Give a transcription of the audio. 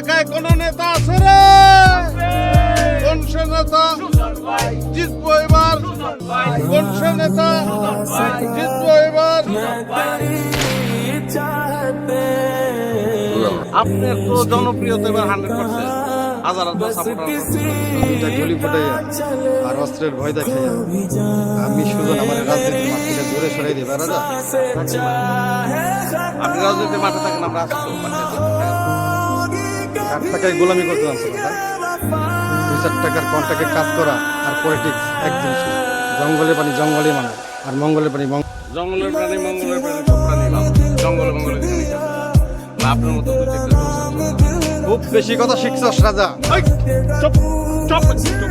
এলাকায় কোন নেতা আছে রে? কোন সে নেতা জিতবো এবার? কোন সে নেতা জিতবো এবার? আপনার তো জনপ্রিয়তা এবার 100%। হাজার হাজার সাপোর্টার গুলি ফুটাইয়া আর অস্ত্রের ভয় দেখাইয়া আমি সুজন আমার রাজনীতির মাঠ থেকে দূরে সরাই দিই রাজা। আপনি রাজনীতির মাঠে থাকেন, আমরা আসি তো কাঠ টাকায় গোলামি করতে জানছি না। 2-4 টাকার কন্ট্রাক্টে কাজ করা আর পলিটিক্স এক জিনিস। জঙ্গলে পানি জঙ্গলে মানে, আর মঙ্গলের পানি জঙ্গলের প্রাণী মঙ্গলের প্রাণী সব প্রাণী জঙ্গলে মঙ্গলে আপনার মতো খুব বেশি কথা শিখছস রাজা। চুপ চুপ চুপ।